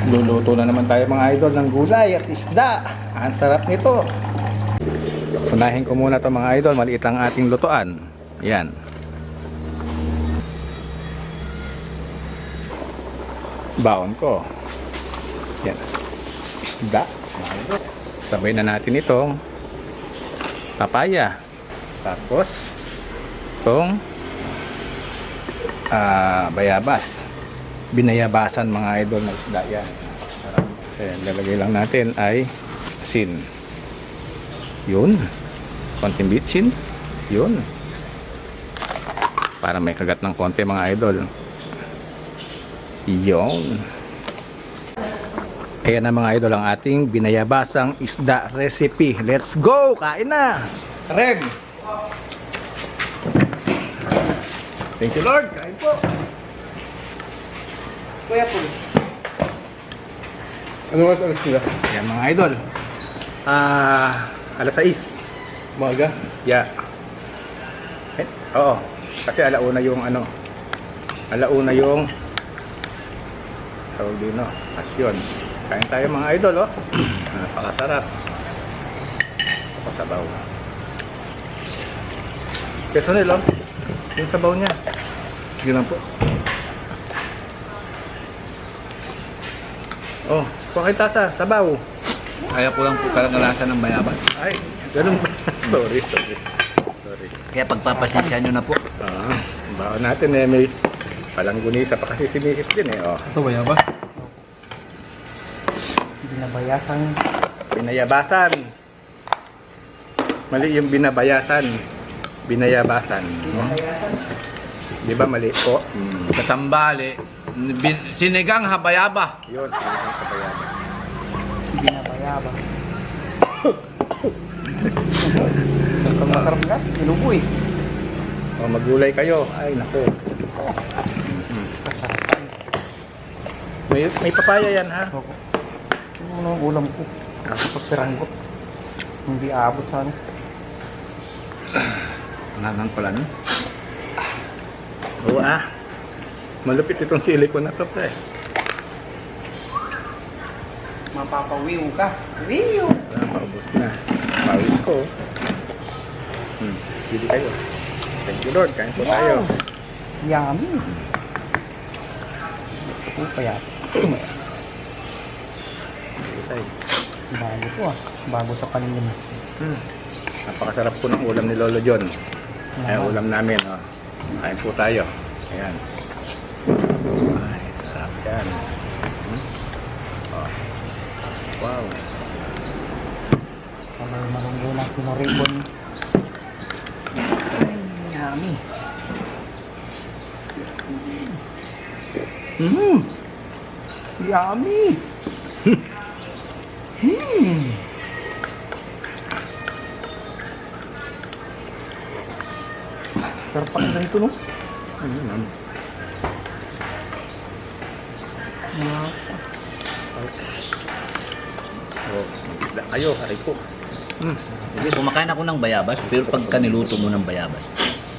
Luluto na naman tayo mga idol ng gulay at isda. Ang sarap nito. Unahin ko muna to mga idol. Maliit lang ating lutuan. Yan. Baon ko. Yan. Isda. Sabay na natin itong papaya. Tapos itong bayabas. Binayabasan mga idol na isda yan. Lalagay lang natin ay asin. Yun. Konting bitsin. Yun. Para may kagat ng konti mga idol. Yun. Ayan na mga idol ang ating binayabasang isda recipe. Let's go! Kain na! Rem! Thank you Lord! Kain po! Kuya po. Ano oras alas sila? Yan mga idol. Alas 6. Umaga? Yeah. Oo. Kasi alauna yung ano. Alauna yung tawag din, no? Pasyon. Kain tayo mga idol, oh. Napakasarap. Napakasabaw. Personel, oh. Yung sabaw niya. Sige lang po. Oh, pakita sa sabaw. Kaya po lang po kalasa ng bayabas. Ay, ganun ba? Sorry. Kaya pagpapasensya nyo na po. Baon natin eh, may palanggunisa pa kasi si Mrs. din eh. Oh. Ito bayabas? Binayabasan. Mali yung binabayasan. Binayabasan. No? Di ba mali po? Kasambali, sinigang habayaba. Yun, sinigang kabayaba. Binabayaba. Ang masarap nga, inuboy. O, magulay kayo. Ay, naku. Kasarapan. May papaya yan ha? Ano ang ulam ko? Pagpiranggot. Hindi aabot sa ano. Nangang pala nun. Oo malupit itong silikon na to pre. Mapapawiw ka. Wiw! Paubos na. Pawis ko. Bili kayo. Thank you Lord. Kain po tayo. Yummy! Ito kaya. Bili tayo. Bago to Bago sa paningin. Napakasarap po ng ulam ni Lolo John. Ay, ulam namin. Oh. Kain po tayo. Ayan. Ay, sarap yan. Oh. Wow. Kamay malunggulang pinaribon. Yummy! Yummy! Sarap pa ng ganito, no? Oh, isda kayo. Aray po. Hindi, kumakain ako ng bayabas, pero pagka niluto mo ng bayabas,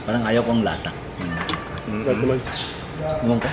parang ayaw ko ang lasa. Ewan ko.